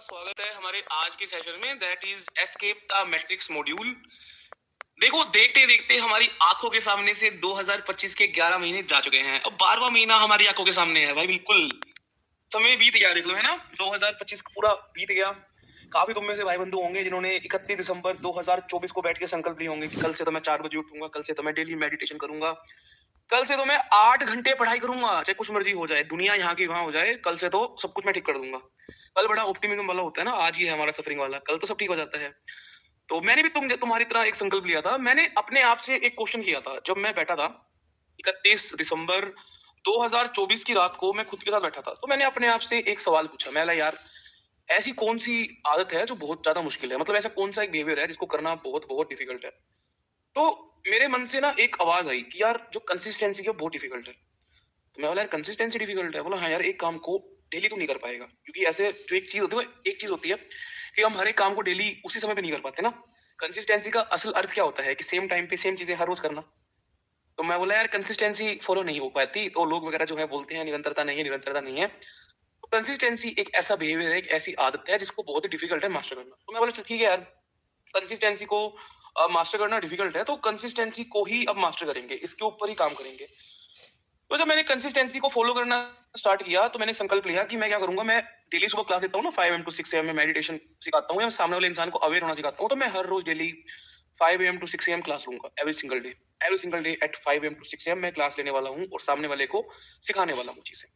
स्वागत है हमारे आज के सेशन में, that is escape the matrix module. देखो, देखते देखते हमारी आंखों के सामने से 2025 के 11 महीने जा चुके हैं। अब 12वां महीना हमारी आंखों के सामने है भाई। बिल्कुल समय बीत गया, देख लो, है ना। 2025 पूरा बीत गया। काफी तुम में से भाई बंधु होंगे जिन्होंने 31 दिसंबर 2024 को बैठ के संकल्प लिए होंगे कि कल से तो मैं 4 बजे उठूंगा, कल से तो मैं डेली मेडिटेशन करूंगा, कल से तो मैं 8 घंटे पढ़ाई करूंगा, चाहे कुछ मर्जी हो जाए, दुनिया यहाँ की वहां हो जाए, कल से तो सब कुछ मैं ठीक कर दूंगा। कल बड़ा ऑप्टिमिज्म वाला होता है ना, आज ही है हमारा सफरिंग वाला, कल तो सब ठीक हो जाता है। तो मैंने भी तुम्हारी तरह एक संकल्प लिया था। मैंने अपने आप से एक क्वेश्चन किया था जब मैं बैठा था 31 दिसंबर 2024 की रात को। मैं खुद के साथ बैठा था, तो मैंने अपने आप से एक सवाल पूछा। मैं यार, ऐसी कौन सी आदत है जो बहुत ज्यादा मुश्किल है, मतलब ऐसा कौन सा एक बिहेवियर है जिसको करना बहुत बहुत डिफिकल्ट है। तो मेरे मन से ना एक आवाज आई कि यार, जो कंसिस्टेंसी है बहुत डिफिकल्ट है। तो मैं बोला, यार कंसिस्टेंसी डिफिकल्ट है? बोला हाँ यार, एक काम को डेली तो नहीं कर पाएगा, क्योंकि ऐसे जो एक चीज होती है, एक चीज होती है कि हम हर एक काम को डेली उसी समय पे नहीं कर पाते ना। कंसिस्टेंसी का असल अर्थ क्या होता है कि सेम टाइम पे सेम चीजें हर रोज करना। तो मैं बोला, यार कंसिस्टेंसी फॉलो नहीं हो पाती, तो लोग वगैरह जो है बोलते हैं निरंतरता नहीं है, निरंतरता नहीं है। तो कंसिस्टेंसी एक ऐसा बिहेवियर है, एक ऐसी आदत है जिसको बहुत ही डिफिकल्ट है मास्टर करना। तो मैं बोला, ठीक है यार, कंसिस्टेंसी को मास्टर करना डिफिकल्ट है, तो कंसिस्टेंसी को ही अब मास्टर करेंगे, इसके ऊपर ही काम करेंगे। तो जब मैंने कंसिस्टेंसी को फॉलो करना स्टार्ट किया, तो मैंने संकल्प लिया कि मैं क्या करूंगा। मैं डेली सुबह क्लास देता हूँ ना, 5 AM to 6 AM में मेडिटेशन सिखाता हूँ, या सामने वाले इंसान को अवेयर होना सिखाता हूँ। तो मैं हर रोज daily 5 AM to 6 AM class लूंगा, every single day at 5 AM to 6 AM मैं क्लास लेने वाला हूँ और सामने वाले को सिखाने वाला हूँ चीजें।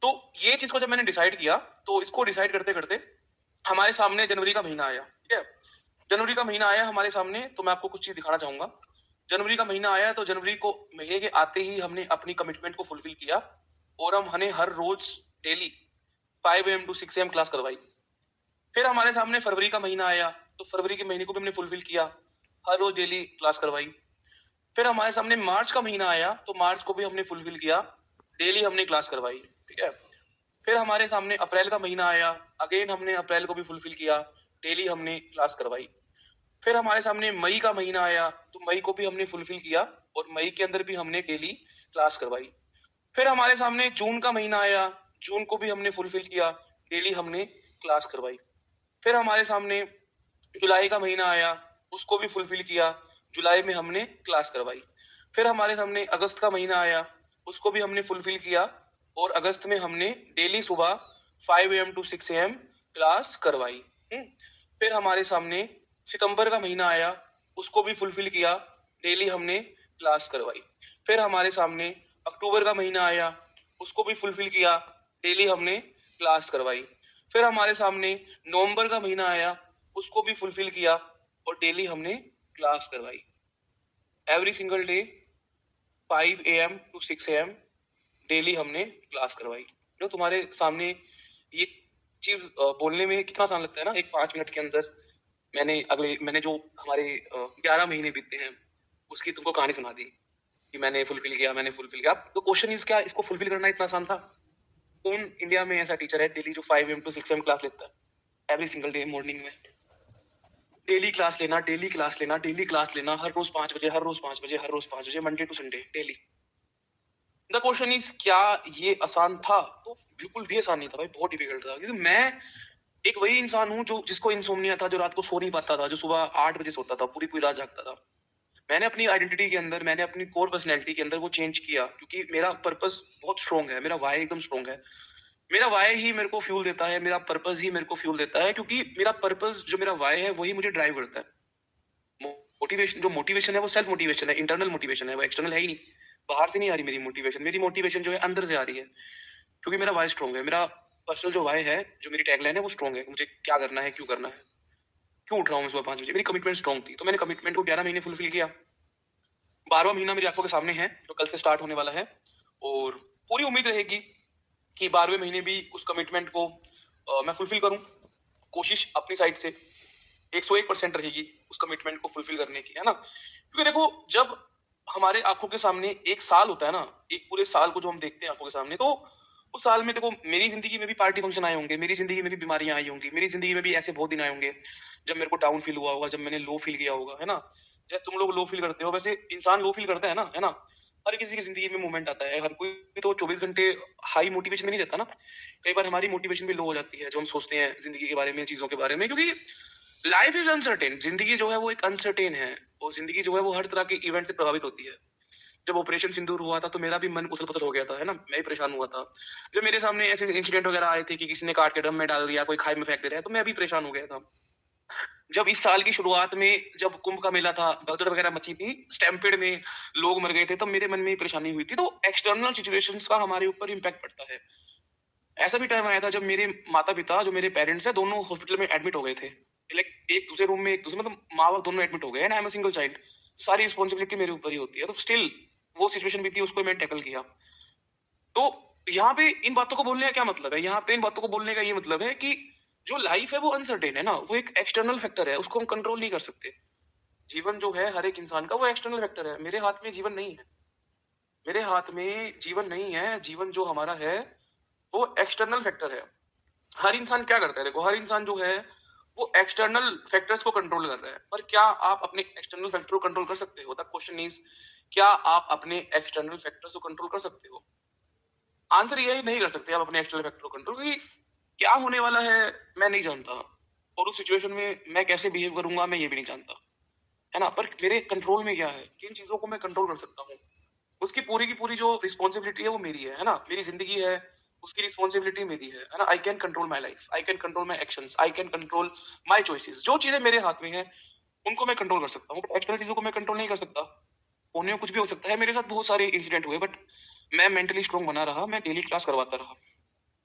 तो ये चीज को जब मैंने डिसाइड किया, तो इसको डिसाइड करते करते हमारे सामने जनवरी का महीना आया। ठीक है, जनवरी का महीना आया हमारे सामने, तो मैं आपको कुछ चीज दिखाना चाहूंगा। जनवरी का महीना आया, तो जनवरी को महीने के आते ही हमने अपनी कमिटमेंट को फुलफिल किया और हमने हर रोज daily 5 AM to 6 AM class करवाई। फिर हमारे सामने फरवरी का महीना आया, तो फरवरी के महीने को भी हमने फुलफिल किया, हर रोज डेली क्लास करवाई। फिर हमारे सामने मार्च का महीना आया, तो मार्च को भी हमने फुलफिल किया, डेली हमने क्लास करवाई। ठीक है, फिर हमारे सामने अप्रैल का महीना आया, अगेन हमने अप्रैल को भी फुलफिल किया, डेली हमने क्लास करवाई। फिर हमारे सामने मई का महीना आया, तो मई को भी हमने फुलफिल किया और मई के अंदर भी हमने डेली क्लास करवाई। फिर हमारे सामने जून का महीना आया, जून को भी हमने फुलफिल किया, डेली हमने क्लास करवाई। फिर हमारे सामने जुलाई का महीना आया, उसको भी फुलफिल किया, जुलाई में हमने क्लास करवाई। फिर हमारे सामने अगस्त का महीना आया, उसको भी हमने फुलफिल किया और अगस्त में हमने डेली सुबह 5 AM to 6 AM क्लास करवाई। फिर हमारे सामने सितंबर का महीना आया, उसको भी फुलफिल किया, डेली हमने क्लास करवाई। फिर हमारे सामने अक्टूबर का महीना आया, उसको भी फुलफिल किया, डेली हमने क्लास करवाई। फिर हमारे सामने नवंबर का महीना आया, उसको भी फुलफिल किया और डेली हमने क्लास करवाई। Every single day 5 AM to 6 AM daily हमने क्लास करवाई। जो तुम्हारे सामने ये चीज बोलने में कितना आसान लगता है ना, एक 5 मिनट के अंदर मैंने जो हमारे 11 महीने बीते हैं उसकी तुमको कहानी सुना दी कि मैंने फुलफिल किया, मैंने फुलफिल किया। तो क्वेश्चन इज, क्या इसको फुलफिल करना इतना आसान था? कौन इंडिया में ऐसा टीचर है डेली जो 5 AM to 6 AM क्लास लेता है एवरी सिंगल डे मॉर्निंग में? डेली क्लास लेना, डेली क्लास लेना, डेली क्लास लेना, हर रोज 5 बजे, हर रोज 5 बजे, हर रोज 5 बजे, Monday to Sunday daily. The question is, क्या ये आसान था? तो बिल्कुल भी आसान नहीं था भाई, बहुत डिफिकल्ट था। क्योंकि मैं एक वही इंसान हूँ जो जिसको इंसोम्निया था, जो रात को सो नहीं पाता था, जो सुबह 8 बजे सोता था, पूरी पूरी रात जागता था। मैंने अपनी आइडेंटिटी के अंदर, मैंने अपनी कोर पर्सनैलिटी के अंदर वो चेंज किया, क्योंकि मेरा पर्पस बहुत स्ट्रॉन्ग है, मेरा वाई एकदम स्ट्रॉन्ग है। मेरा वाई ही मेरे को फ्यूल देता है, मेरा पर्पस ही मेरे को फ्यूल देता है, क्योंकि मेरा पर्पस, जो मेरा वाई है, वही मुझे ड्राइव करता है। मोटिवेशन, जो मोटिवेशन है वो सेल्फ मोटिवेशन है, इंटरनल मोटिवेशन है, वो एक्सटर्नल है ही नहीं, बाहर से नहीं आ रही मेरी मोटिवेशन। मेरी मोटिवेशन जो है अंदर से आ रही है, क्योंकि मेरा वाई स्ट्रॉन्ग है। मेरा पर्सनल जो वाई है, जो मेरी टैगलाइन है, वो स्ट्रॉन्ग है। मुझे क्या करना है, क्यों करना है, क्यों उठ रहा हूँ मैं सुबह 5 बजे, मेरी कमिटमेंट स्ट्रॉन्ग थी। तो मैंने कमिटमेंट को 11 महीने फुलफिल किया। 12वां महीना मेरी आंखों के सामने है, जो कल से स्टार्ट होने वाला है, और पूरी उम्मीद रहेगी कि 12वें महीने भी उस कमिटमेंट को मैं फुलफिल करूं। कोशिश अपनी साइड से 101% रहेगी उस कमिटमेंट को फुलफिल करने की, है ना। क्योंकि देखो, जब हमारे आंखों के सामने एक साल होता है ना, एक पूरे साल को जो हम देखते हैं आंखों के सामने, तो उस साल में देखो, मेरी जिंदगी में भी पार्टी फंक्शन आए होंगे, मेरी जिंदगी में भी बीमारियां आई होंगी, मेरी जिंदगी में भी ऐसे बहुत दिन आए होंगे जब मेरे को डाउन फील हुआ होगा, जब मैंने लो फील किया होगा, है ना। जैसे तुम लोग लो फील करते हो, वैसे इंसान लो फील करता है ना, है ना। हर किसी की जिंदगी में मोमेंट आता है, हर कोई तो 24 घंटे हाई मोटिवेशन में नहीं रहता ना। कई बार हमारी मोटिवेशन भी लो हो जाती है, जो हम सोचते हैं जिंदगी के बारे में, चीजों के बारे में, क्योंकि लाइफ इज अनसर्टेन। जिंदगी जो है वो एक अनसर्टेन है, और जिंदगी जो है वो हर तरह के इवेंट से प्रभावित होती है। जब ऑपरेशन सिंदूर हुआ था तो मेरा भी मन उथल पुथल हो गया था, है ना, मैं भी परेशान हुआ था। जब मेरे सामने ऐसे इंसिडेंट वगैरह आए थे कि किसी ने काट के ड्रम में डाल दिया, कोई खाई में फेंक दे रहा है, तो मैं भी परेशान हो गया था। जब इस साल की शुरुआत में जब कुंभ का मेला था, भगदड़ वगैरह मची थी, स्टैम्पेड में लोग मर गए थे, तब मेरे मन में परेशानी हुई थी। तो एक्सटर्नल सिचुएशंस का हमारे ऊपर इम्पैक्ट पड़ता है। ऐसा भी टाइम आया था जब मेरे माता पिता, जो मेरे पेरेंट्स है, दोनों हॉस्पिटल में एडमिट हो गए थे। लाइक एक दूसरे रूम में, एक दूसरे मतलब माँ बाप दोनों एडमिट हो गए, and I am a single child. सारी रिस्पॉन्सिबिलिटी मेरे ऊपर ही होती है, तो स्टिल वो सिचुएशन भी थी, उसको मैंने टैकल किया। तो यहाँ पे इन बातों को बोलने का क्या मतलब है? यहाँ पे इन बातों को बोलने का ये मतलब है कि जो लाइफ है वो अनसर्टेन है ना, वो एक एक्सटर्नल फैक्टर है, उसको हम कंट्रोल नहीं कर सकते। जीवन जो है हर एक इंसान का, वो एक्सटर्नल फैक्टर है। मेरे हाथ में जीवन नहीं है, मेरे हाथ में जीवन नहीं है। जीवन जो हमारा है वो एक्सटर्नल फैक्टर है। हर इंसान क्या करता है? देखो, हर इंसान जो है वो एक्सटर्नल फैक्टर्स को कंट्रोल कर रहा है, पर क्या आप अपने एक्सटर्नल फैक्टर को कंट्रोल कर सकते हो? द क्वेश्चन इज, क्या आप अपने एक्सटर्नल फैक्टर्स को कंट्रोल कर सकते हो? आंसर ये है, नहीं कर सकते आप अपने एक्सटर्नल फैक्टर को कंट्रोल, क्योंकि क्या होने वाला है मैं नहीं जानता, और उस सिचुएशन में मैं कैसे बिहेव करूंगा मैं ये भी नहीं जानता, है ना। पर मेरे कंट्रोल में क्या है, किन चीजों को मैं कंट्रोल कर सकता हूँ, उसकी पूरी की पूरी जो रिस्पॉन्सिबिलिटी है वो मेरी है ना। मेरी जिंदगी है, उसकी रिस्पॉन्सिबिलिटी मेरी है ना। I can control my life, I can control my actions, I can control my choices. जो चीजें मेरे हाथ में है उनको मैं कंट्रोल कर सकता हूँ, बट एक्सटर्नल चीजों को मैं कंट्रोल नहीं कर सकता। होने को कुछ भी हो सकता है। मेरे साथ बहुत सारे इंसिडेंट हुए, बट मैं मेंटली स्ट्रांग बना रहा, मैं डेली क्लास करवाता रहा।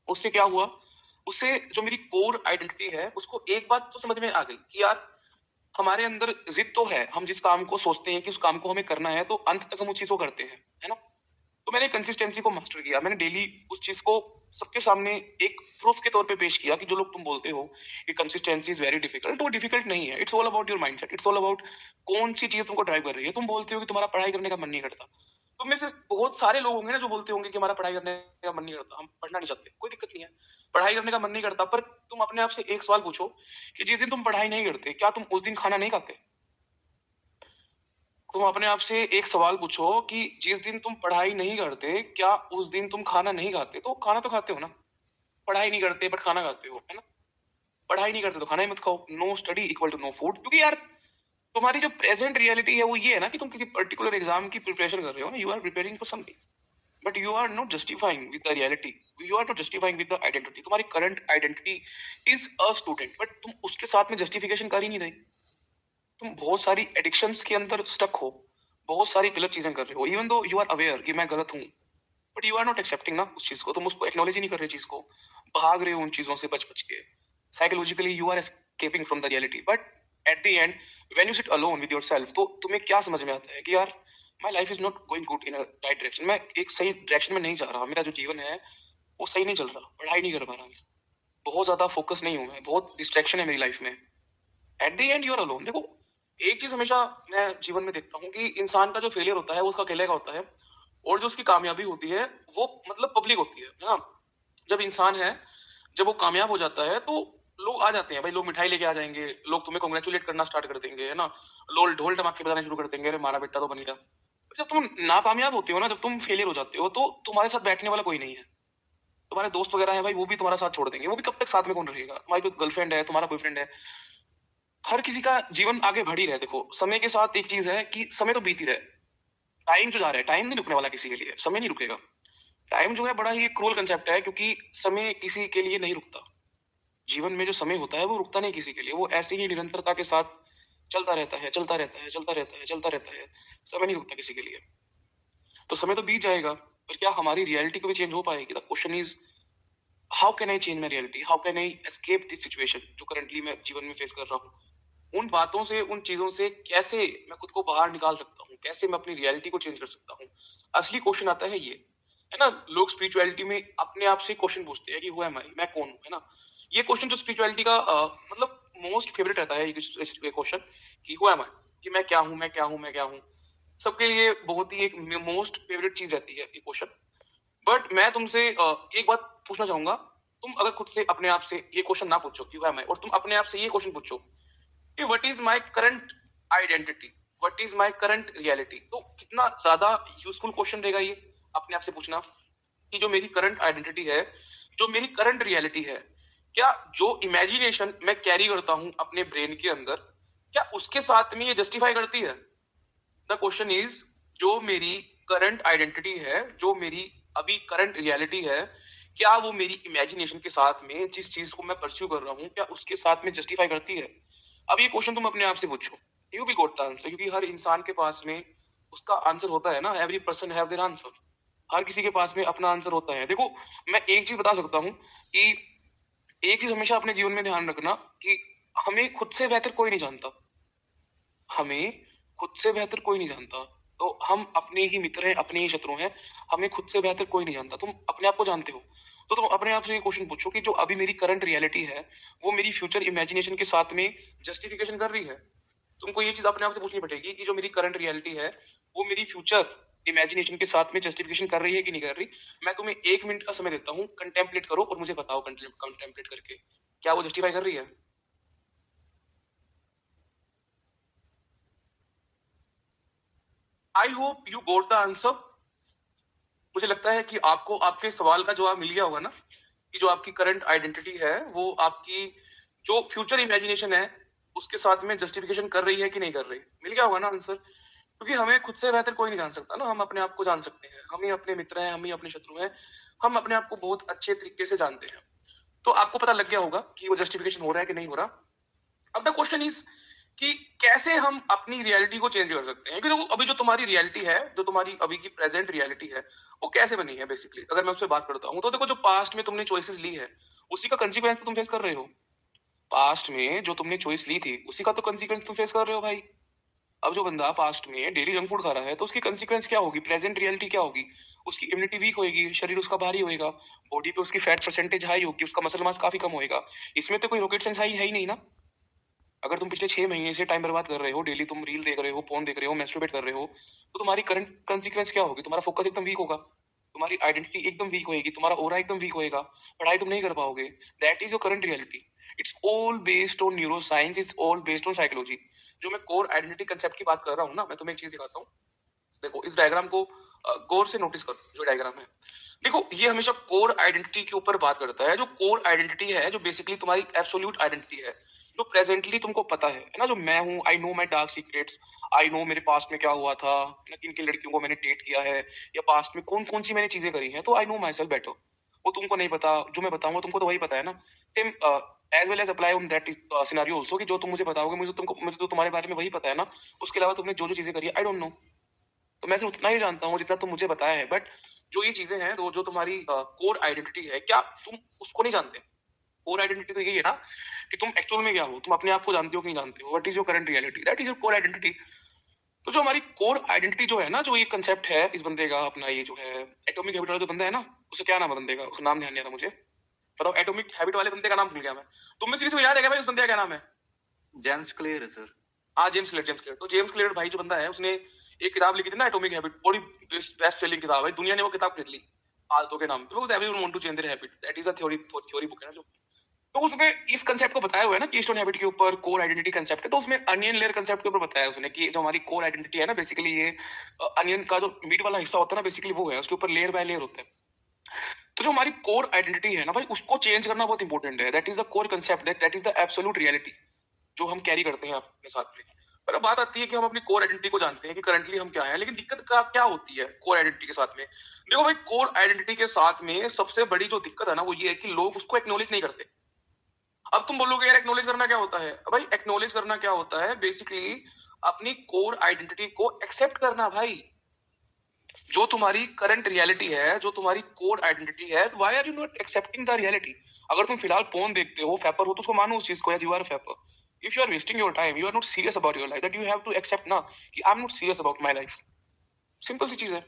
उससे क्या हुआ, उससे जो मेरी कोर आइडेंटिटी है उसको एक बात तो समझ में आ गई कि यार हमारे अंदर जिद तो है, हम जिस काम को सोचते हैं कि उस काम को हमें करना है, तो अंत तक हम उस चीज को करते हैं, है ना। तो मैंने कंसिस्टेंसी को मास्टर किया, मैंने डेली उस चीज को सबके सामने एक प्रूफ के तौर पे पेश किया कि जो लोग तुम बोलते हो कि कंसिस्टेंसी इज वेरी डिफिकल्ट, वो डिफिकल्ट नहीं है। It's all about your mindset, it's all about कौन सी चीज तुमको ड्राइव कर रही है। तुम बोलते हो कि तुम्हारा पढ़ाई करने का मन नहीं करता, तुम में से बहुत सारे लोग होंगे ना जो बोलते होंगे कि हमारा पढ़ाई करने का मन नहीं करता, हम पढ़ना नहीं चाहते। कोई दिक्कत नहीं है, पढ़ाई करने का मन नहीं करता, पर तुम अपने आप से एक सवाल पूछो कि जिस दिन तुम पढ़ाई नहीं करते, क्या तुम उस दिन खाना नहीं खाते? तुम अपने आप से एक सवाल पूछो कि जिस दिन तुम पढ़ाई नहीं करते, क्या उस दिन तुम खाना नहीं खाते? तो खाना तो खाते हो ना। पढ़ाई नहीं करते बट खाना खाते हो, है ना। पढ़ाई नहीं करते तो खाना ही मत खाओ। No study equal to no food. क्योंकि यार तुम्हारी जो प्रेजेंट रियलिटी है वो ये है ना कि तुम किसी पर्टिकुलर एग्जाम की प्रिपरेशन कर रहे हो, you are preparing for something, but you are not justifying with the reality, you are not justifying with the identity. तुम्हारी current identity is a student, but तुम उसके साथ में जस्टिफिकेशन कर ही नहीं रहे। तुम बहुत सारी एडिक्शंस के अंदर स्टक हो, बहुत सारी गलत चीजें कर रहे हो, even though you are aware कि मैं गलत हूँ, but you are not accepting ना उस चीज को। तुम उसको एक्नॉलेज ही नहीं कर रहे चीज को, भाग रहे हो उन चीजों से बच बच के। Psychologically you are escaping from the reality, but at the end when you sit alone with yourself, तो तुम्हें क्या समझ में आता है कि यार my life is not going good in a right direction. मैं एक सही डायरेक्शन में नहीं जा रहा, मेरा जो जीवन है वो सही नहीं चल रहा, पढ़ाई नहीं कर पा रहा मैं, बहुत ज्यादा फोकस नहीं हूं मैं, बहुत डिस्ट्रैक्शन है मेरी लाइफ में। At the end you are alone. देखो, एक चीज हमेशा मैं जीवन में देखता हूँ कि इंसान का जो फेलियर होता है वो उसका अकेले का होता है, और जो उसकी कामयाबी होती है वो मतलब पब्लिक होती है ना। जब इंसान है, जब वो कामयाब हो जाता है तो लोग आ जाते हैं भाई, लोग मिठाई लेके आ जाएंगे, लोग तुम्हें कॉन्ग्रेचुलेट करना स्टार्ट कर देंगे, है ना। लोग ढोल टमाके बजाने शुरू कर देंगे, अरे हमारा बेटा तो बन गया। जब तुम नाकामयाब होते हो ना, जब तुम फेलियर हो जाते हो, तो तुम्हारे साथ बैठने वाला कोई नहीं है। तुम्हारे दोस्त वगैरह है भाई, वो भी तुम्हारा साथ छोड़ देंगे, वो भी कब तक साथ में कौन रहेगा? तुम्हारी कोई गर्लफ्रेंड है, तुम्हारा बॉयफ्रेंड है, हर किसी का जीवन आगे बढ़ ही रहा है। देखो, समय के साथ एक चीज है कि समय तो बीत ही रहा है, टाइम जो जा रहा है, टाइम नहीं रुकने वाला किसी के लिए, समय नहीं रुकेगा। टाइम जो है बड़ा ही क्रूअल कंसेप्ट है, क्योंकि समय किसी के लिए नहीं रुकता। जीवन में जो समय होता है वो रुकता नहीं किसी के लिए, वो ऐसे ही निरंतरता के साथ चलता रहता है, चलता रहता है, चलता रहता है, चलता रहता है। समय नहीं रुकता किसी के लिए। तो समय तो बीत जाएगा, पर क्या हमारी रियलिटी को भी चेंज हो पाएगी? The question is, how can I change my reality, how can I escape this situation जो करंटली मैं जीवन में फेस कर रहा हूँ। उन बातों से, उन चीजों से कैसे मैं खुद को बाहर निकाल सकता हूँ, कैसे मैं अपनी रियलिटी को चेंज कर सकता हूँ? असली क्वेश्चन आता है ये, है ना। लोग स्पिरिचुअलिटी में अपने आप से क्वेश्चन पूछते हैं कि हु एम आई, मैं कौन हूँ, है ना। ये क्वेश्चन जो स्पिरिचुअलिटी का मतलब मोस्ट फेवरेट रहता है ये क्वेश्चन कि हु एम आई, कि मैं क्या हूँ, मैं क्या हूँ, मैं क्या हूँ। सबके लिए बहुत ही एक मोस्ट फेवरेट चीज रहती है ये क्वेश्चन। बट मैं तुमसे एक बात पूछना चाहूंगा। तुम अगर खुद से अपने आप से ये क्वेश्चन ना पूछो कि हु एम आई, और तुम अपने आप से ये क्वेश्चन पूछो कि what is my current identity, what is my current reality. तो कितना ज्यादा यूजफुल क्वेश्चन रहेगा ये अपने आप से पूछना कि जो मेरी करंट आइडेंटिटी है, जो मेरी करंट रियलिटी है, क्या जो इमेजिनेशन मैं कैरी करता हूं अपने ब्रेन के अंदर, क्या उसके साथ में ये जस्टिफाई करती है। द क्वेश्चन इज, जो मेरी करंट आइडेंटिटी है, जो मेरी अभी करंट रियलिटी है, क्या वो मेरी इमेजिनेशन के साथ में जिस चीज को मैं परस्यू कर रहा हूँ, क्या उसके साथ में जस्टिफाई करती है। अब ये क्वेश्चन तुम अपने आप से पूछो, you will got the answer, क्योंकि हर इंसान के पास में उसका आंसर होता है ना। Every person have their answer. हर किसी के पास में अपना आंसर होता है। देखो, मैं एक चीज बता सकता हूँ कि एक चीज हमेशा अपने जीवन में ध्यान रखना कि हमें खुद से बेहतर कोई नहीं जानता। हमें खुद से बेहतर कोई नहीं जानता। तो हम अपने ही मित्र हैं, अपने ही शत्रु हैं। हमें खुद से बेहतर कोई नहीं जानता। तुम अपने आप को जानते हो, तो तुम अपने आप से ये क्वेश्चन पूछो कि जो अभी मेरी करंट रियलिटी है, वो मेरी फ्यूचर इमेजिनेशन के साथ में जस्टिफिकेशन कर रही है। तुमको ये चीज अपने आप से पूछनी पड़ेगी कि जो मेरी करंट रियलिटी है, वो मेरी फ्यूचर इमेजिनेशन के साथ में जस्टिफिकेशन कर रही है कि नहीं कर रही। मैं तुम्हें 1 मिनट का समय देता हूँ, कंटेम्पलेट करो और मुझे बताओ कंटेम्पलेट करके क्या वो जस्टिफाई कर रही है। I hope you got the answer. मुझे लगता है कि आपको आपके सवाल का जवाब मिल गया होगा ना, कि जो आपकी करंट आइडेंटिटी है, वो आपकी जो फ्यूचर इमेजिनेशन है उसके साथ में जस्टिफिकेशन कर रही है कि नहीं कर रही। मिल गया होगा ना आंसर। क्योंकि हमें खुद से बेहतर कोई नहीं जान सकता ना। हम अपने आप को जान सकते हैं, हम ही अपने मित्र हैं, हम ही अपने शत्रु हैं। हम अपने आप को बहुत अच्छे तरीके से जानते हैं। तो आपको पता लग गया होगा कि वो जस्टिफिकेशन हो रहा है कि नहीं हो रहा। अब द क्वेश्चन इज कि कैसे हम अपनी रियलिटी को चेंज कर सकते हैं। क्योंकि अभी जो तुम्हारी रियलिटी है, जो तुम्हारी अभी की प्रेजेंट रियलिटी है, वो कैसे बनी है बेसिकली। अगर मैं उस पर बात करता हूँ, तो देखो, जो पास्ट में तुमने चॉइसेस ली है, उसी का कंसिक्वेंस तुम फेस कर रहे हो। पास्ट में जो तुमने चॉइस ली थी, उसी का तो कंसिक्वेंस तुम फेस कर रहे हो भाई। अब जो बंदा पास्ट में डेली जंक फूड खा रहा है, तो उसकी कंसिक्वेंस क्या होगी, प्रेजेंट रियलिटी क्या होगी। उसकी इम्यूनिटी वीक होगी, शरीर उसका भारी होएगा, बॉडी पे उसकी फैट परसेंटेज हाई होगी, उसका मसल मास काफी कम होएगा। इसमें तो कोई रॉकेट साइंस है ही नहीं ना। अगर तुम पिछले 6 महीने से टाइम बर्बाद कर रहे हो, डेली तुम रील देख रहे हो, फोन देख रहे हो, मैस्टरबेट कर रहे हो, तो तुम्हारी करंट कंसिक्वेंस क्या होगी। तुम्हारा फोकस एकदम वीक होगा, तुम्हारी आइडेंटिटी एकदम वीक होगी, तुम्हारा ओरा एकदम वीक होएगा, पढ़ाई तुम नहीं कर पाओगे। That is your current reality. It's all based on neuro science, it's all based on psychology. जो मैं कोर आइडेंटिटी कंसेप्ट की बात कर रहा हूँ ना, मैं तुम्हें एक चीज दिखाता हूँ। देखो, इस डायग्राम को गौर से नोटिस करो। जो डायग्राम है, देखो, ये हमेशा कोर आइडेंटिटी के ऊपर बात करता है। जो कोर आइडेंटिटी है, जो बेसिकली तुम्हारी एब्सोल्यूट आइडेंटिटी है, जो प्रेजेंटली तुमको पता है ना, जो मैं हूँ, I know my dark secrets, I know मेरे पास्ट में क्या हुआ था, किन किन लड़कियों को मैंने डेट किया है, या पास्ट में कौन कौन सी मैंने चीजें करी हैं, तो I know my self better. वो तुमको नहीं पता, जो मैं बताऊंगा तुमको तो वही पता है ना। Same as well as apply on that scenario also, कि जो तुम मुझे बताओगे, मुझे तो तुम्हारे बारे में वही पता है ना। उसके अलावा तुमने जो जो चीजें करी है, आई डोंट नो। तो मैं सिर्फ उतना ही जानता हूँ जितना तुम मुझे बताया है। बट जो ये चीजें हैं, जो जो तुम्हारी कोर आइडेंटिटी है, क्या तुम उसको नहीं जानते। कोर आइडेंटिटी तो यही है ना, कि तुम एक्चुअल में क्या हो, तुम अपने आप को जानते हो कि नहीं जानते हो। What is your current reality, that is your core identity. तो जो हमारी कोर आइडेंटिटी जो है ना, जो ये कंसेप्ट है इस बंदे का, अपना ये जो है एटॉमिक हैबिट वाला जो बंदा है ना, उसे क्या नाम है बंदे का, उसका नाम ध्यान नहीं आ रहा मुझे। बताओ, एटॉमिक हैबिट वाले बंदे का नाम भूल गया मैं। तुम में से किसी को याद है क्या भाई उस बंदे का क्या नाम है। जेम्स क्लियर है सर। हाँ, जेम्स क्लियर, जेम्स क्लियर। तो जेम्स क्लियर भाई जो बंदा है, उसने एक किताब लिखी थी ना, एटॉमिक हैबिट। बड़ी बेस्ट सेलिंग किताब है, दुनिया ने वो किताब खरीद ली फालतू के नाम पे। Because everyone want to change their habit, that is a theory book है ना जो। तो उसमें इस कंसेप्ट को बताया हुआ है ना, कीस्टोन हैबिट के ऊपर कोर आइडेंटिटी कंसेप्ट है। तो उसमें अनियन लेयर कंसेप्ट के ऊपर बताया है उसने, कि जो हमारी कोर आइडेंटिटी है ना, बेसिकली ये अनियन का जो मीट वाला हिस्सा होता है ना, बेसिकली वो है, उसके ऊपर लेयर बाय लेयर होता है। तो जो हमारी कोर आइडेंटिटी है ना भाई, उसको चेंज करना बहुत इंपॉर्टेंट है। That is the core concept, that is the absolute reality जो हम कैरी करते हैं अपने साथ में। पर अब बात आती है कि हम अपनी कोर आइडेंटिटी को जानते हैं कि करंटली हम क्या है, लेकिन दिक्कत क्या होती है कोर आइडेंटिटी के साथ में। देखो भाई, कोर आइडेंटिटी के साथ में सबसे बड़ी जो दिक्कत है ना, वो ये है कि लोग उसको एक्नॉलेज नहीं करते। अब तुम बोलोगे यार एक्नॉलेज करना क्या होता है। भाई, एक्नॉलेज करना क्या होता है, बेसिकली अपनी कोर आइडेंटिटी को एक्सेप्ट करना भाई। जो तुम्हारी करंट रियलिटी है, जो तुम्हारी कोर आइडेंटिटी है, why are you not accepting the reality. अगर तुम फिलहाल फोन देखते हो, फैपर हो, तो उसको मानो उस चीज को, you are fapper. If you are wasting your time, you are not serious about your life, that you have to accept ना, कि I am not serious about my life. Simple सी चीज है।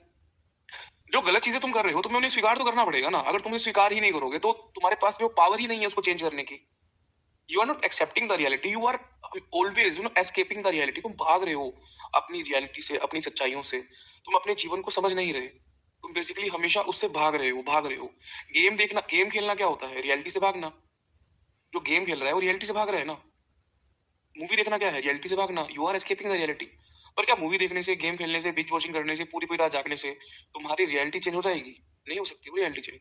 जो गलत चीजें तुम कर रहे हो, तुम्हें उन्हें स्वीकार तो करना पड़ेगा ना। अगर तुम उन्हें स्वीकार ही नहीं करोगे, तो तुम्हारे पास में वो पावर ही नहीं है उसको चेंज करने की। You are not accepting the reality, you are always escaping the reality. तुम भाग रहे हो अपनी रियलिटी से, अपनी सच्चाइयों से। तुम अपने जीवन को समझ नहीं रहे। तुम बेसिकली हमेशा उससे भाग रहे हो। गेम खेलना क्या होता है, रियलिटी से भागना। जो गेम खेल रहा है वो रियलिटी से भाग रहा है ना। मूवी देखना क्या है, रियलिटी से भागना। You are escaping the reality. पर क्या मूवी देखने से, गेम खेलने से, बिंज वॉचिंग करने से, पूरी पूरी रात जागने से तुम्हारी रियलिटी चेंज हो जाएगी? नहीं हो सकती वो रियलिटी चेंज।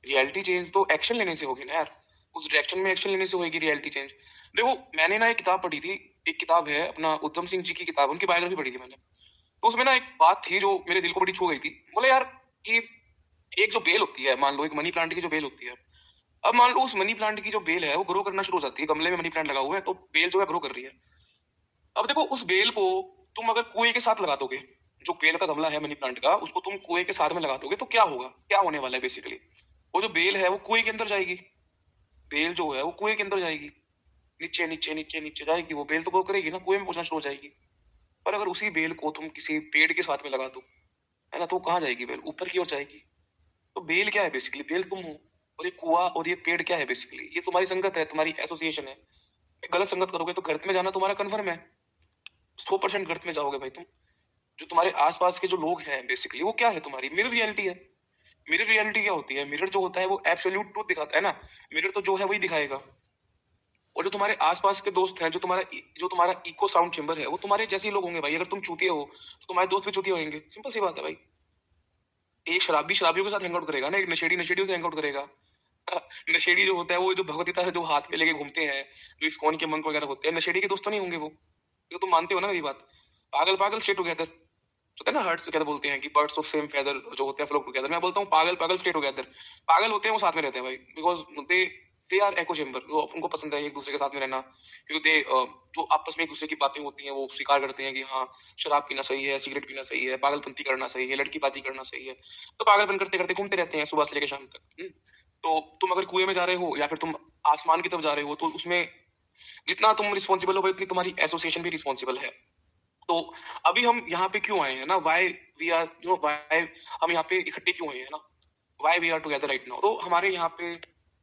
रियलिटी चेंज तो एक्शन लेने से होगी ना यार। उस डायरेक्शन में एक्शन लेने से होगी रियलिटी चेंज। देखो, मैंने ना एक किताब पढ़ी थी। एक किताब है अपना उत्तम सिंह जी की किताब, उनकी बायोग्राफी पढ़ी थी मैंने। तो उसमें ना एक बात थी जो मेरे दिल को बड़ी छू गई थी। बोले यार कि एक जो बेल होती है, मान लो एक मनी प्लांट की जो बेल होती है, अब मान लो उस मनी प्लांट की जो बेल है वो ग्रो करना शुरू हो जाती है। गमले में मनी प्लांट लगा हुआ है तो बेल जो है ग्रो कर रही है। अब देखो, उस बेल को तुम अगर कुएं के साथ लगा दोगे, जो बेल का गमला है मनी प्लांट का, उसको तुम कुएं के साथ में लगा दोगे तो क्या होगा, क्या होने वाला है बेसिकली? वो जो बेल है वो कुएं के अंदर जाएगी। बेल जो है वो कुएं के अंदर जाएगी, नीचे नीचे नीचे नीचे जाएगी। वो बेल तो ग्रो करेगी ना, कुएं में पहुंचना शुरू हो जाएगी। पर अगर उसी बेल को तुम किसी पेड़ के साथ में लगा दो, है ना, तो कहाँ जाएगी बेल? ऊपर की ओर जाएगी। तो बेल क्या है बेसिकली? बेल तुम हो, और ये कुआ और ये पेड़ क्या है बेसिकली? ये तुम्हारी संगत है, तुम्हारी एसोसिएशन है। गलत संगत करोगे तो गर्त में जाना तुम्हारा कन्फर्म है। 100% गर्त में जाओगे भाई तुम। जो तुम्हारे आसपास के जो लोग हैं बेसिकली वो क्या है? तुम्हारी मिरर रियलिटी है। मिरर रियलिटी क्या होती है? मिरर जो होता है वो एब्सोल्यूट ट्रूथ दिखाता है ना। मिरर तो जो है वही दिखाएगा। और जो तुम्हारे आसपास के दोस्त हैं, जो तुम्हारा इको साउंड चेंबर है, वो तुम्हारे जैसे ही लोग होंगे भाई। अगर तुम चूतिए हो तो तुम्हारे दोस्त भी चूतिए होंगे। सिंपल सी बात है भाई। एक शराबी शराबियों के साथ हैंग आउट करेगा ना, एक नशेड़ी नशेड़ियों से हैंग आउट करेगा। नशेड़ी जो होता है वो जो भगवत गीता है जो हाथ में लेके घूमते हैं, जो इस्कॉन के मंक वगैरह होते हैं, नशेड़ी के दोस्त तो नहीं होंगे वो। ये तुम मानते हो ना मेरी बात? पागल पागल स्टे टुगेदर होता है ना, हर्ट्स टुगेदर बोलते हैं कि बर्ड्स ऑफ सेम फेदर जो होते हैं फ्लोक टुगेदर। मैं बोलता हूँ पागल पागल स्टे टुगेदर। पागल होते हैं वो साथ में रहते हैं भाई, because they they are echo chamber. उनको पसंद है एक दूसरे के साथ में रहना, क्योंकि दे जो आपस में एक दूसरे की बातें होती हैं वो स्वीकार करते हैं कि हाँ, शराब पीना सही है, सिगरेट पीना सही है, पागलपंती करना सही है, लड़की बाजी करना सही है। तो पागलपन करते करते घूमते रहते हैं सुबह से लेकर शाम तक। तो तुम अगर कुएं में जा रहे हो या फिर तुम आसमान की तरफ जा रहे हो, तो उसमें जितना तुम रिस्पॉन्सिबल हो भाई, उतनी तुम्हारी एसोसिएशन भी रिस्पॉन्सिबल है। तो अभी हम यहाँ पे क्यों आए हैं ना, वाई वी आर वाई हम यहाँ पे इकट्ठे क्यों हुए हैं ना, why we are together right now. तो हमारे यहाँ पे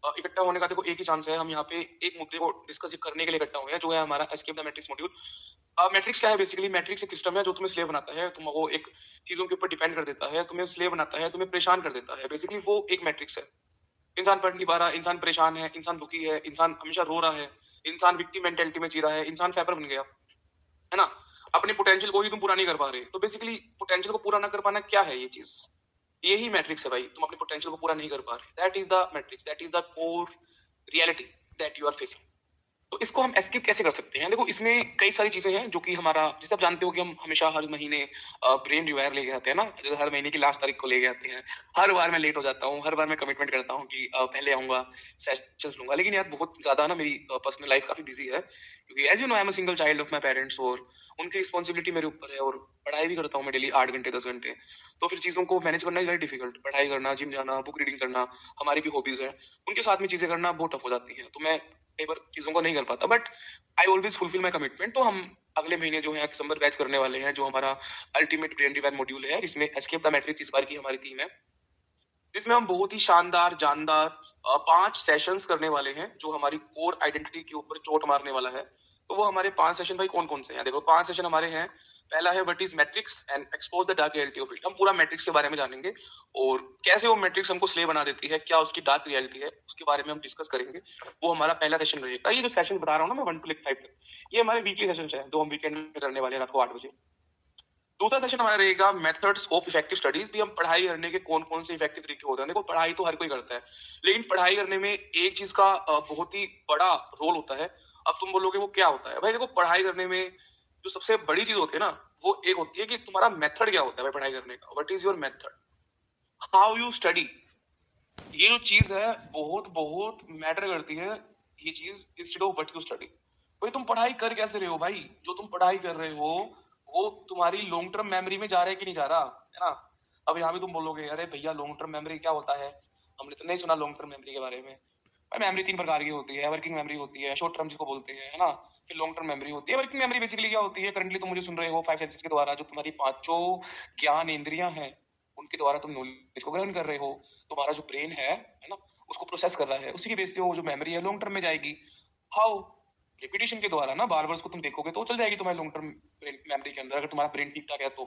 इकट्ठा होने का देखो एक ही चांस है। हम यहाँ पे एक मुद्दे को डिस्कस करने के लिए इकट्ठा हुए हैं, जो है हमारा escape the matrix module. Matrix क्या है बेसिकली? मैट्रिक्स एक सिस्टम है जो तुम्हें स्लेव बनाता है, तुमको एक चीजों के ऊपर डिपेंड कर देता है, तुम्हें स्लेव बनाता है, तुम्हें परेशान कर देता है। बेसिकली वो एक मैट्रिक्स है। इंसान पढ़ नहीं पा रहा, इंसान परेशान है, इंसान दुखी है, इंसान हमेशा रो रहा है, इंसान विक्टिम मेंटेलिटी में जी रहा है, इंसान फैपर बन गया, है ना। अपने पोटेंशियल को ही तुम पूरा नहीं कर पा रहे। तो बेसिकली पोटेंशियल को पूरा ना कर पाना क्या है? ये चीज, यही मैट्रिक्स है भाई। तुम अपने पोटेंशियल को पूरा नहीं कर पा रहे, that is the matrix, that is the core reality that you are facing. तो इसको हम एस्केप कैसे कर सकते हैं? देखो, इसमें कई सारी चीजें हैं जो कि हमारा, जैसे आप जानते हो कि हम हमेशा हर महीने ब्रेन रिवायर लेके आते हैं ना, जैसे हर महीने की लास्ट तारीख को लेके आते हैं। हर बार मैं लेट हो जाता हूँ, हर बार मैं कमिटमेंट करता हूँ कि पहले आऊंगा, सेशंस लूंगा, लेकिन यार बहुत ज्यादा ना मेरी पर्सनल लाइफ काफी बिजी है, क्योंकि as you know I am a single child of my parents, और उनकी रिस्पॉन्सिबिलिटी मेरे ऊपर है, और पढ़ाई भी करता हूँ मैं डेली 8 घंटे 10 घंटे। तो फिर चीजों को मैनेज करना वेरी डिफिकल्ट। पढ़ाई करना, जिम जाना, बुक रीडिंग करना, हमारी भी हॉबीज है, उनके साथ में चीजें करना बहुत टफ हो जाती है। तो मैं कई बार चीजों को नहीं कर पाता, but I always fulfil my commitment. तो हम अगले महीने जो है दिसंबर बैच करने वाले हैं, जो हमारा अल्टीमेट ब्रेन रिवायर मॉड्यूल है, जिसमें एस्केप द मैट्रिक्स इस बार की हमारी थीम है, जिसमें हम बहुत ही शानदार जानदार 5 सेशंस करने वाले हैं, जो हमारी कोर आइडेंटिटी के ऊपर चोट मारने वाला है। तो वो हमारे 5 सेशन भाई कौन कौन से हैं? देखो, 5 सेशन हमारे हैं। पहला है what is matrix and expose the dark reality of it. हम पूरा मैट्रिक्स के बारे में जानेंगे, और कैसे वो मैट्रिक्स हमको स्लेव बना देती है, क्या उसकी डार्क रियलिटी है, उसके बारे में हम डिस्कस करेंगे। वो हमारा पहला सेशन रहेगा। ये जो सेशन बता रहा हूँ ना मैं, 1 to 5 तक, ये हमारे वीकली सेशन है, जो हम वीकेंड में करने वाले हैं रात को 8 बजे। दूसरा सेशन हमारा रहेगा मेथड्स ऑफ इफेक्टिव स्टडीज। भी हम पढ़ाई करने के कौन कौन से इफेक्टिव तरीके होते हैं। देखो, पढ़ाई तो हर कोई करता है, लेकिन पढ़ाई करने में एक चीज का बहुत ही बड़ा रोल होता है। अब तुम बोलोगे वो क्या होता है? भाई देखो, पढ़ाई करने में जो सबसे बड़ी चीज होती है ना, वो एक होती है कि तुम्हारा मेथड क्या होता है भाई पढ़ाई करने का। What is your method, how you study. ये जो चीज है बहुत बहुत मैटर करती है, ये चीज, instead of what you study. भाई तुम पढ़ाई कर कैसे रहे हो भाई? जो तुम पढ़ाई कर रहे हो वो तुम्हारी लॉन्ग टर्म मेमोरी में जा रहा है कि नहीं जा रहा, है ना। अब यहाँ भी तुम बोलोगे अरे भैया लॉन्ग टर्म मेमोरी क्या होता है, हमने तो नहीं सुना लॉन्ग टर्म मेमोरी के बारे में। भाई मेमोरी 3 प्रकार की होती है। वर्किंग मेमोरी होती है, शॉर्ट टर्म जिसको बोलते हैं, है ना। फिर लॉन्ग टर्म मेमोरी होती है। वर्किंग मेमोरी बेसिकली क्या होती है? करंटली तुम मुझे सुन रहे हो 5 सेंसेस के द्वारा, जो तुम्हारी 5 ज्ञान इंद्रियां हैं, उनके द्वारा तुम नॉलेज को ग्रहण कर रहे हो। तुम्हारा जो ब्रेन है ना, उसको प्रोसेस कर रहा है, उसी के बेस पे वो जो मेमोरी है लॉन्ग टर्म में जाएगी। हाउ? रिपीटेशन के द्वारा ना, बार बार उसको तुम देखोगे तो चल जाएगी तुम्हारी लॉन्ग टर्म मेमोरी के अंदर। अगर तुम्हारा ब्रेन ठीक ठाक है तो,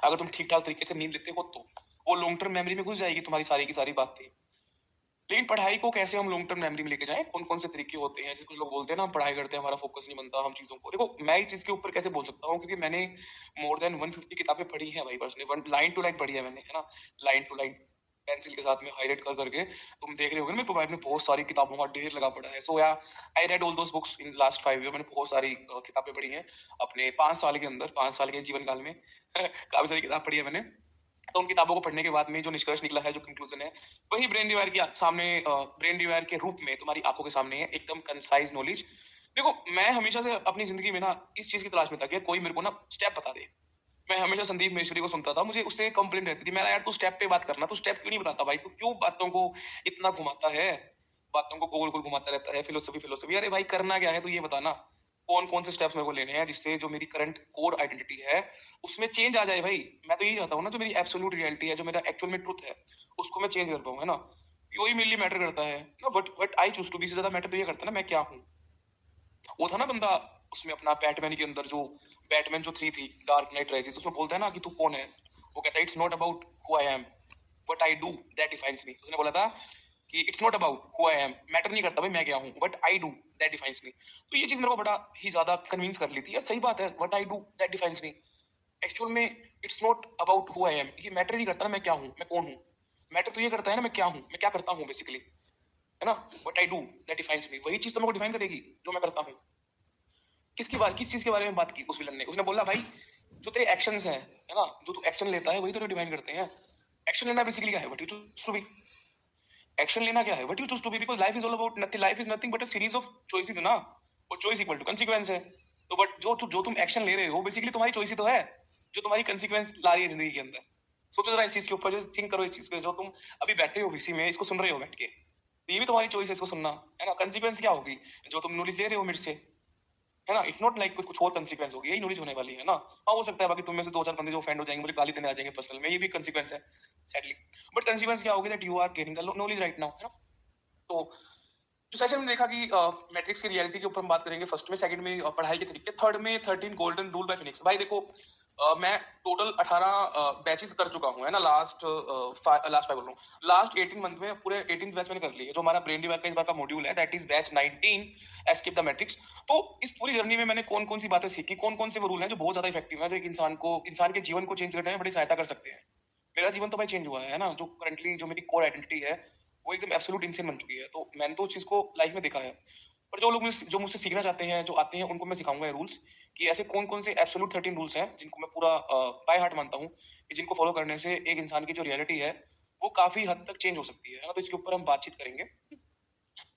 अगर तुम ठीक ठाक तरीके से नींद लेते हो तो वो लॉन्ग टर्म मेमोरी में घुस जाएगी तुम्हारी सारी की सारी बातें। लेकिन पढ़ाई को कैसे हम लॉन्ग टर्म मेमोरी में लेके जाएं, कौन कौन से तरीके होते हैं? जैसे कुछ लोग बोलते हैं ना, हम पढ़ाई करते हैं, हमारा फोकस नहीं बनता, हम चीजों को, देखो मैं इस चीज के ऊपर कैसे बोल सकता हूँ, क्योंकि मैंने मोर देन 150 किताबें पढ़ी है भाई, personally one line to line पढ़ी है मैंने, है ना, लाइन टू लाइन, पेंसिल के साथ में हाईलाइट कर करके। तुम देख रहे होगे ना, मेरे मोबाइल में बहुत सारी किताबों का ढेर लगा पड़ा है। सो या I read all those books in last 5 year. मैंने बहुत सारी किताबें पढ़ी हैं अपने 5 साल के अंदर, 5 साल के जीवन काल में काफी सारी किताब पढ़ी है मैंने। तो उन किताबों को पढ़ने के बाद में जो निष्कर्ष निकला है, जो कंक्लूजन है, वही ब्रेन डिवायर के सामने, ब्रेन डिवायर के रूप में तुम्हारी आंखों के सामने है, एकदम कंसाइज नॉलेज। देखो मैं हमेशा से अपनी जिंदगी में ना इस चीज की तलाश में था कि कोई मेरे को ना स्टेप बता दे। मैं हमेशा संदीप महेश्वरी को सुनता था, मुझे उससे कंप्लेंट रहती थी, मैं यार तू स्टेप पे बात करना, तू स्टेप क्यों नहीं बताता भाई, तू क्यों बातों को इतना घुमाता है, बातों को गोल गोल घुमाता रहता है, फिलोसफी फिलोसफी। अरे भाई करना क्या है, तू ये बताना कौन कौन से स्टेप्स मेरे को लेने हैं जिससे जो मेरी करंट कोर आइडेंटिटी है उसमें चेंज आ जाए भाई। मैं तो यही चाहता हूँ ना, जो मेरी एब्सोल्यूट रियलिटी है, जो मेरा एक्चुअल में ट्रुथ है, उसको मैं चेंज कर पाऊँ, है ना। वही मेरे लिए मैटर करता है ना, but I choose to be से ज्यादा मैटर तो ये करता है ना मैं क्या हूँ। वो था ना बंदा उसमें अपना बैटमैन के अंदर, जो बैटमैन जो 3 थी, डार्क नाइट राइजेस, उसमें बोलता है ना कि तू कौन है, वो कहता है it's not about who I am, what I do that defines me. उसने बोला था कि it's not about who I am, matter नहीं करता भाई मैं क्या हूँ, what I do that defines me. तो ये चीज मेरे को बड़ा ही ज्यादा कन्विंस कर ली थी यार, सही बात है, what I do that defines me. Actual में it's not about who I am, ये मैटर नहीं करता ना मैं क्या हूँ, मैं कौन हूँ। मैटर तो ये करता है ना मैं क्या हूँ, मैं क्या करता हूँ बेसिकली, है ना। What I do that defines me, वही चीज तो मेरे को डिफाइन करेगी जो मैं करता हूँ। किस चीज के बारे में बात की उस विलन ने, उसने बोला भाई जो तेरे एक्शंस हैं, है ना, जो तू एक्शन लेता है वही तो डिफाइन करते हैं। एक्शन लेना बेसिकली क्या है, what you choose to be. Action लेना क्या है, what you choose to be, because life is all about nothing, life is nothing but a series of choices, है ना। और चॉइस इक्वल टू कंसीक्वेंस है। तो बट जो तुम एक्शन ले रहे हो बेसिकली तुम्हारी चॉइस ही तो है, जो तुम्हारी कंसीक्वेंस ला रही है जिंदगी के अंदर। सोचो जरा इस चीज के ऊपर, जो थिंक करो इस चीज पे, जो तुम अभी बैठे हो इसी में, इसको सुन रहे हो बैठ के, तो ये भी तुम्हारी चॉइस है इसको सुनना, है ना। कंसीक्वेंस क्या होगी, जो तुम नॉलेज ले रहे हो मेरे से, है ना। इट्स नॉट लाइक कुछ और कंसीक्वेंस होगी, यही नॉलेज होने वाली है ना। हाँ हो सकता है बाकी तुम में से 2-4 बंदे जो ऑफेंड हो जाएंगे, मुझे गाली देने आ जाएंगे पर्सनल में, ये भी कंसीक्वेंस है सैडली। बट कंसीक्वेंस क्या होगी, that you are gaining the knowledge right now, है ना। तो जो सेशन में देखा कि मैट्रिक्स की रियलिटी के ऊपर हम बात करेंगे, फर्स्ट में, सेकंड में पढ़ाई के तरीके, थर्ड में 13 गोल्डन रूल बाय फिनिक्स। भाई देखो मैं टोटल 18 बैचेस कर चुका हूँ, है ना। लास्ट 5 बोल रहा हूँ, लास्ट 18 मंथ में पूरे 18 बैच मैंने कर लिए। जो हमारा ब्रेन डिवाइड का इस बार का मॉड्यूल है, that is batch 19, escape the matrix. तो इस पूरी जर्नी में मैंने कौन कौन सी बातें सीखी, कौन कौन से वो रूल हैं जो बहुत ज्यादा इफेक्टिव है, जो एक इंसान के जीवन को चेंज करने में बड़ी सहायता कर सकते हैं। मेरा जीवन तो भाई चेंज हुआ है ना, जो करंटली जो मेरी कोर आइडेंटिटी है वो एकदम एब्सोल्यूट इंसान बन चुकी है। तो मैंने तो उस चीज को लाइफ में देखा है। पर जो लोग जो मुझसे सीखना चाहते हैं, जो आते हैं, उनको मैं सिखाऊंगा ये रूल्स, कि ऐसे कौन कौन से एब्सोल्यूट 13 रूल्स हैं जिनको मैं पूरा बाय हार्ट मानता हूँ, कि जिनको फॉलो करने से एक इंसान की जो रियलिटी है वो काफी हद तक चेंज हो सकती है ना। तो इसके ऊपर हम बातचीत करेंगे।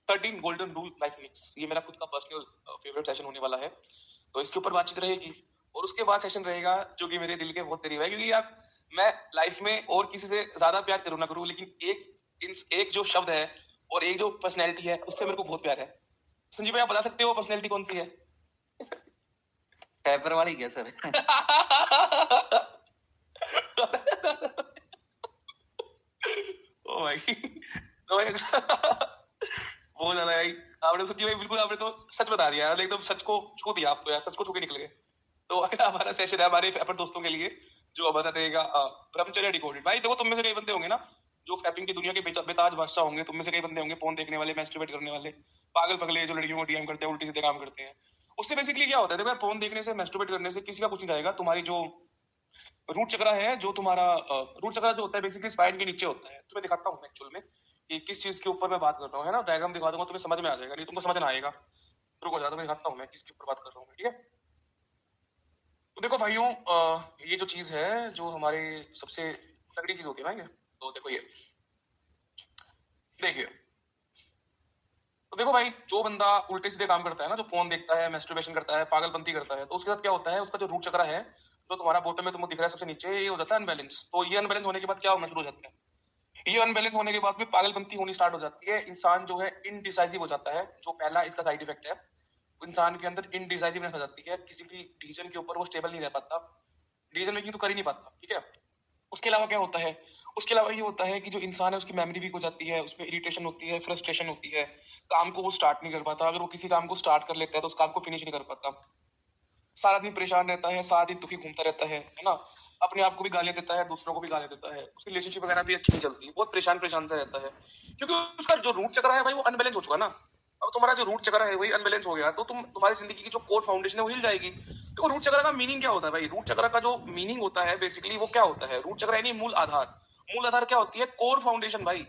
13 गोल्डन रूल लाइफ मिक्स, ये मेरा खुद का पर्सनल फेवरेट सेशन होने वाला है, तो इसके ऊपर बातचीत रहेगी। और उसके बाद सेशन रहेगा जो कि मेरे दिल के बहुत करीब है, क्योंकि यार मैं लाइफ में और किसी से ज्यादा प्यार करूँ ना करूँ, लेकिन एक जो शब्द है और एक जो पर्सनैलिटी है उससे मेरे को बहुत प्यार है। संजीव भाई आप बता सकते हो पर्सनैलिटी कौन सी है? पेपर वाली क्या सर? ओ भाई तो भाई बहुत ज्यादा भाई, आपने संजीव भाई बिल्कुल, आपने तो सच बता दिया यार, एकदम सच को छू दिया, आप तो यार सच को छू के निकल गए। तो अगला हमारा सेशन है हमारे अपन दोस्तों के लिए, जो अब रहेगा ब्रह्मचर्य डिकोडेड। भाई देखो तुम में से कई बंदे होंगे ना जो फैपिंग की दुनिया के बेताज बादशाह होंगे, तुम में से कई बंदे होंगे फोन देखने वाले, मैस्टरबेट करने वाले, पागल पगले जो लड़कियों को डीएम करते हैं, उल्टी सीधे काम करते हैं। उससे बेसिकली क्या होता है, देखो यार फोन देखने से, मैस्टरबेट करने से किसी का कुछ नहीं जाएगा। तुम्हारी जो रूट चक्रा है, जो तुम्हारा रूट चक्रा जो होता है बेसिकली स्पाइन के नीचे होता है। तो मैं दिखाता हूँ एक्चुअल में कि किस चीज के ऊपर मैं बात कर रहा हूँ, है ना। डायग्राम दिखा दूंगा, तुम्हें समझ में आ जाएगा, नहीं तुमको समझ ना आएगा। रुको ज्यादा, मैं दिखाता हूँ मैं किसके ऊपर बात कर रहा हूँ, ठीक है। तो देखो भाइयों, ये जो चीज है, जो हमारे सबसे तगड़ी चीज होती है ना ये, तो देखो ये देखिए। तो देखो भाई, जो बंदा उल्टे सीधे काम करता है ना, जो फोन देखता है, मैस्टरबेशन करता है, पागलपंती करता है, तो उसके साथ क्या होता है, उसका जो रूट चक्रा है, जो तुम्हारा बॉटम में तुमको दिख रहा है सबसे नीचे, ये हो जाता है अनबैलेंस। तो ये अनबैलेंस होने के बाद क्या होना शुरू हो जाता है, ये अनबैलेंस होने के बाद में पागलपंती होनी स्टार्ट हो जाती है। इंसान जो है इनडिसाइसिव हो जाता है, जो पहला इसका साइड इफेक्ट है। इंसान के अंदर इनडिसाइसिवनेस आ जाती है, किसी भी डिसीजन के ऊपर वो स्टेबल नहीं रह पाता, डिसीजन मेकिंग तो कर ही नहीं पाता, ठीक है। उसके अलावा क्या होता है, उसके अलावा ये होता है कि जो इंसान है उसकी मेमोरी वीक हो जाती है, उसमें इरिटेशन होती है, फ्रस्ट्रेशन होती है, काम को वो स्टार्ट नहीं कर पाता। अगर वो किसी काम को स्टार्ट कर लेता है तो उस काम को फिनिश नहीं कर पाता, सारा दिन परेशान रहता है, सारा दिन दुखी घूमता रहता है ना। अपने आप को भी गालियां देता है, दूसरों को भी गालियां देता है, उसकी रिलेशनशिप वगैरह भी अच्छी नहीं चलती, बहुत परेशान परेशान सा रहता है। क्योंकि उसका जो रूट चक्र है भाई वो अनबैलेंस हो चुका ना। अब तुम्हारा जो रूट चक्र है वही अनबैलेंस हो गया तो तुम्हारी जिंदगी की जो कोर फाउंडेशन है वो हिल जाएगी। देखो रूट चक्र का मीनिंग क्या होता है भाई, रूट चक्र का जो मीनिंग होता है बेसिकली वो क्या होता है, रूट चक्र यानी मूल आधार। मूल आधार क्या होती है, कोर फाउंडेशन भाई।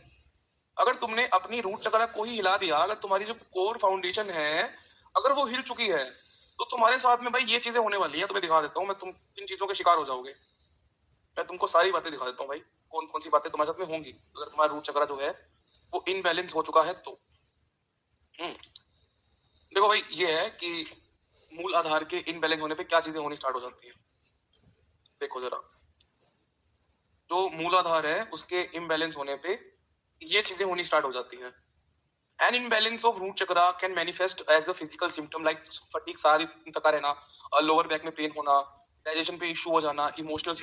अगर तुमने अपनी रूट चक्र को ही हिला दिया, अगर तुम्हारी जो कोर फाउंडेशन है अगर वो हिल चुकी है तो तुम्हारे साथ में भाई ये चीजें होने वाली है। तुम्हें दिखा देता हूँ मैं, तुम इन चीजों के शिकार हो जाओगे। मैं तुमको सारी बातें दिखा देता हूँ भाई, कौन कौन सी बातें तुम्हारे साथ में होंगी अगर तुम्हारा रूट चक्र जो है वो इनबैलेंस हो चुका है तो। देखो भाई ये है कि मूल आधार के इनबैलेंस होने पे क्या चीजें होनी स्टार्ट हो जाती है। देखो जरा, जो मूल आधार है उसके इम्बैलेंस होने पे ये चीजें होनी स्टार्ट हो जाती हैं। An imbalance of root chakra can manifest as a physical symptom like fatigue, सारी थका रहना, लोअर बैक में पेन होना, डाइजेशन पे इश्यू हो जाना, इमोशनल